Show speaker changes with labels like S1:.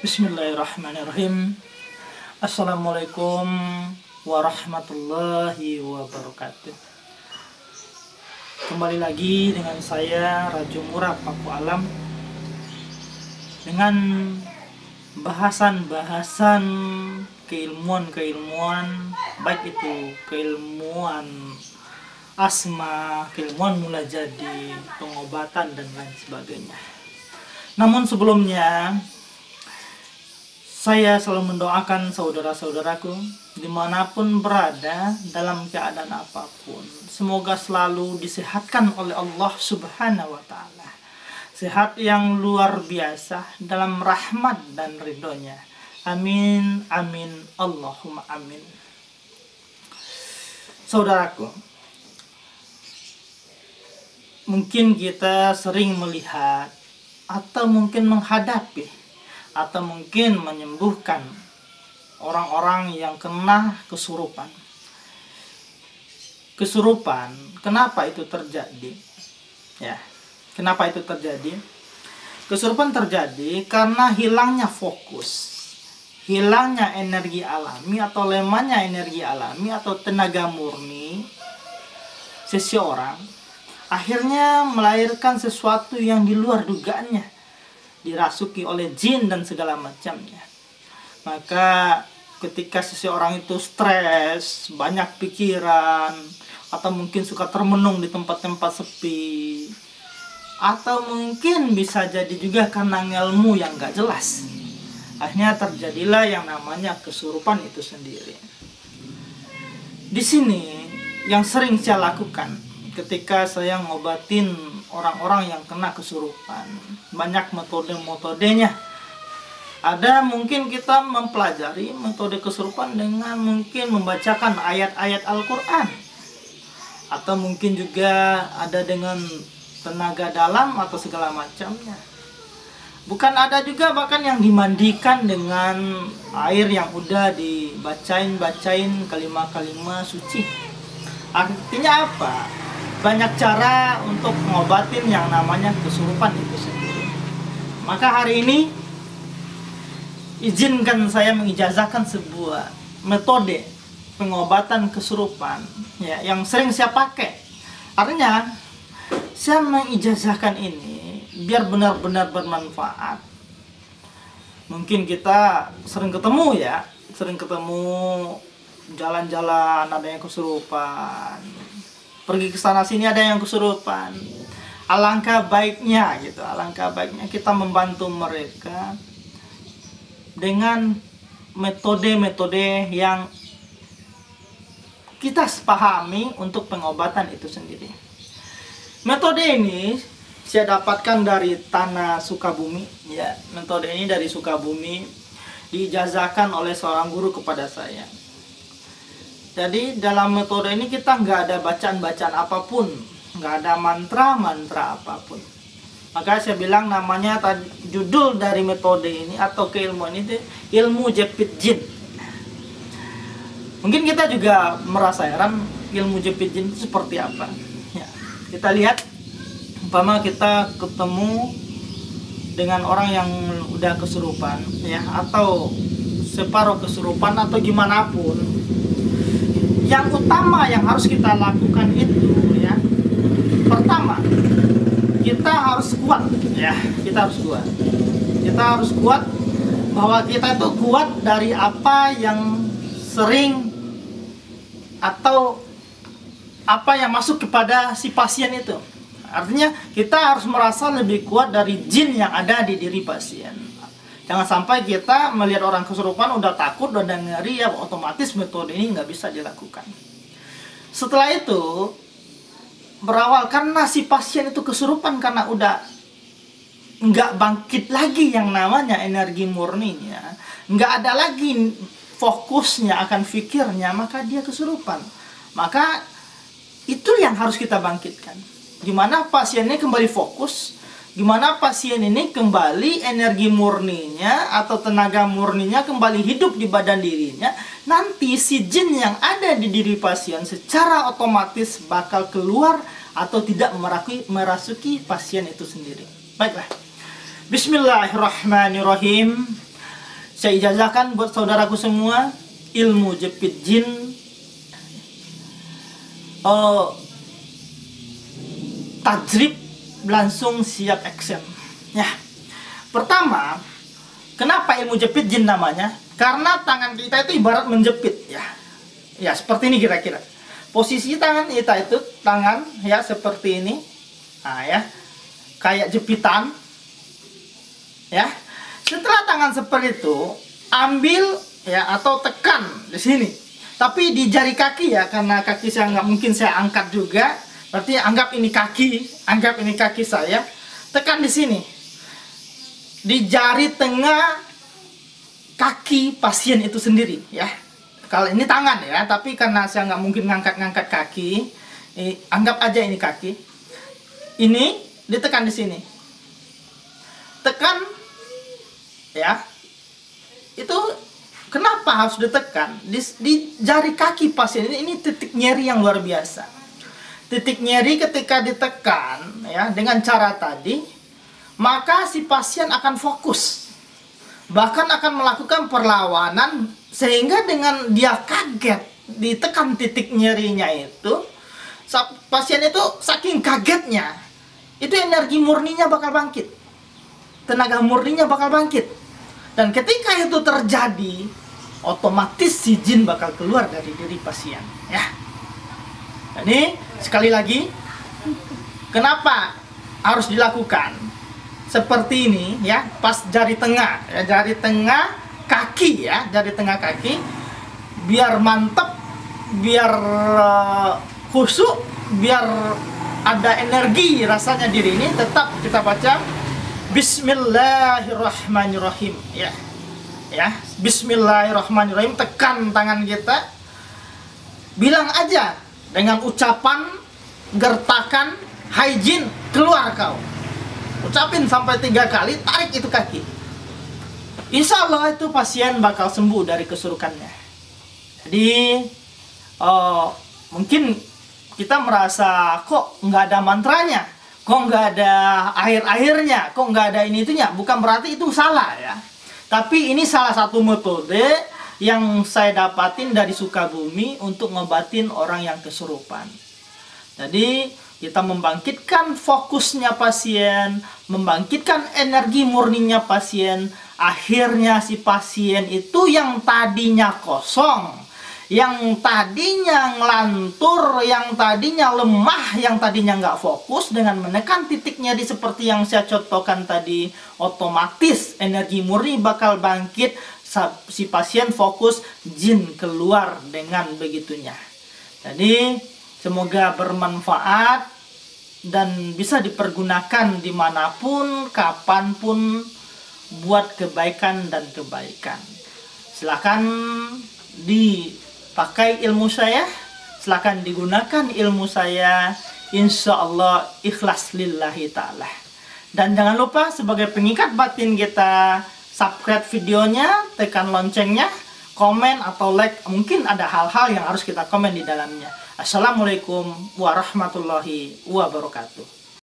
S1: Bismillahirrahmanirrahim. Assalamualaikum warahmatullahi wabarakatuh. Kembali lagi dengan saya Rajo Murah Paku Alam, dengan bahasan-bahasan keilmuan, baik itu keilmuan asma, keilmuan mula jadi, pengobatan dan lain sebagainya. Namun sebelumnya, saya selalu mendoakan saudara-saudaraku dimanapun berada, dalam keadaan apapun, semoga selalu disehatkan oleh Allah Subhanahu wa Ta'ala. Sehat yang luar biasa dalam rahmat dan ridhonya. Amin, amin, Allahumma amin. Saudaraku, mungkin kita sering melihat atau mungkin menghadapi atau mungkin menyembuhkan orang-orang yang kena kesurupan. Kesurupan, kenapa itu terjadi? Ya, kenapa itu terjadi? Kesurupan terjadi karena hilangnya fokus, hilangnya energi alami atau lemahnya energi alami atau tenaga murni seseorang, akhirnya melahirkan sesuatu yang di luar dugaannya, dirasuki oleh jin dan segala macamnya. Maka ketika seseorang itu stres, banyak pikiran, atau mungkin suka termenung di tempat-tempat sepi, atau mungkin bisa jadi juga karena ilmu yang gak jelas, akhirnya terjadilah yang namanya kesurupan itu sendiri. Di sini yang sering saya lakukan ketika saya ngobatin orang-orang yang kena kesurupan, banyak metode-metodenya. Ada mungkin kita mempelajari metode kesurupan dengan mungkin membacakan ayat-ayat Al-Quran, atau mungkin juga ada dengan tenaga dalam atau segala macamnya. Bukan, ada juga bahkan yang dimandikan dengan air yang udah dibacain kalimat-kalimat suci. Artinya apa? Banyak cara untuk mengobatin yang namanya kesurupan itu sendiri. Maka hari ini izinkan saya mengijazahkan sebuah metode pengobatan kesurupan ya, yang sering saya pakai. Artinya saya mengijazahkan ini biar benar-benar bermanfaat. Mungkin kita sering ketemu ya, jalan-jalan ada yang kesurupan, pergi ke sana sini ada yang kesurupan. Alangkah baiknya kita membantu mereka dengan metode-metode yang kita pahami untuk pengobatan itu sendiri. Metode ini saya dapatkan dari tanah Sukabumi ya. Metode ini dari Sukabumi, diijazahkan oleh seorang guru kepada saya. Jadi dalam metode ini kita nggak ada bacaan-bacaan apapun, nggak ada mantra-mantra apapun. Maka saya bilang namanya judul dari metode ini atau keilmuan ini ilmu jepit jin. Mungkin kita juga merasa heran ilmu jepit jin itu seperti apa. Ya, kita lihat, umpama kita ketemu dengan orang yang udah kesurupan, ya, atau separuh kesurupan atau gimana pun. Yang utama yang harus kita lakukan itu ya, pertama kita harus kuat ya, kita harus kuat bahwa kita itu kuat dari apa yang sering atau apa yang masuk kepada si pasien itu. Artinya kita harus merasa lebih kuat dari jin yang ada di diri pasien. Jangan sampai kita melihat orang kesurupan udah takut, udah ngeri, ya otomatis metode ini nggak bisa dilakukan. Setelah itu berawal karena si pasien itu kesurupan karena udah nggak bangkit lagi yang namanya energi murninya, nggak ada lagi fokusnya akan fikirnya, maka dia kesurupan. Maka itu yang harus kita bangkitkan. Gimana pasiennya kembali fokus, gimana pasien ini kembali energi murninya atau tenaga murninya kembali hidup di badan dirinya. Nanti si jin yang ada di diri pasien secara otomatis bakal keluar atau tidak merasuki pasien itu sendiri. Baiklah, Bismillahirrahmanirrahim. Saya ijazahkan buat saudaraku semua, ilmu jepit jin tajrib langsung siap action. Ya. Pertama, kenapa ilmu jepit jin namanya? Karena tangan kita itu ibarat menjepit ya. Ya, seperti ini kira-kira. Posisi tangan kita itu tangan ya seperti ini. Nah, ya. Kayak jepitan. Ya. Setelah tangan seperti itu, ambil ya atau tekan di sini. Tapi di jari kaki ya, karena kaki saya nggak mungkin saya angkat juga. Berarti anggap ini kaki saya. Tekan di sini. Di jari tengah kaki pasien itu sendiri ya. Kalau ini tangan ya, tapi karena saya nggak mungkin ngangkat kaki, anggap aja ini kaki. Ini ditekan di sini. Tekan ya. Itu kenapa harus ditekan? Di jari kaki pasien ini titik nyeri yang luar biasa. Titik nyeri ketika ditekan ya dengan cara tadi, maka si pasien akan fokus, bahkan akan melakukan perlawanan, sehingga dengan dia kaget ditekan titik nyerinya itu, pasien itu saking kagetnya, itu energi murninya bakal bangkit, tenaga murninya bakal bangkit, dan ketika itu terjadi, otomatis si jin bakal keluar dari diri pasien ya. Jadi sekali lagi, kenapa harus dilakukan seperti ini ya, pas jari tengah ya, jari tengah kaki ya, jari tengah kaki, biar mantep, biar khusyuk, biar ada energi rasanya diri ini. Tetap kita baca Bismillahirrahmanirrahim ya, ya Bismillahirrahmanirrahim. Tekan tangan kita, bilang aja dengan ucapan gertakan, hai jin keluar kau. Ucapin sampai 3 kali, tarik itu kaki. Insya Allah itu pasien bakal sembuh dari kesurukannya. Jadi mungkin kita merasa kok nggak ada mantranya, kok nggak ada air-airnya, kok nggak ada ini itunya. Bukan berarti itu salah ya. Tapi ini salah satu metode yang saya dapatin dari Sukabumi untuk ngobatin orang yang kesurupan. Jadi kita membangkitkan fokusnya pasien, membangkitkan energi murninya pasien. Akhirnya si pasien itu yang tadinya kosong, yang tadinya ngelantur, yang tadinya lemah, yang tadinya nggak fokus, dengan menekan titiknya di seperti yang saya contohkan tadi, otomatis energi murni bakal bangkit, si pasien fokus, jin keluar dengan begitunya. Jadi semoga bermanfaat dan bisa dipergunakan dimanapun, kapanpun, buat kebaikan dan kebaikan. Silahkan dipakai ilmu saya, silahkan digunakan ilmu saya, insya Allah ikhlas lillahi ta'ala. Dan jangan lupa sebagai pengikat batin kita, subscribe videonya, tekan loncengnya, komen atau like, mungkin ada hal-hal yang harus kita komen di dalamnya. Assalamualaikum warahmatullahi wabarakatuh.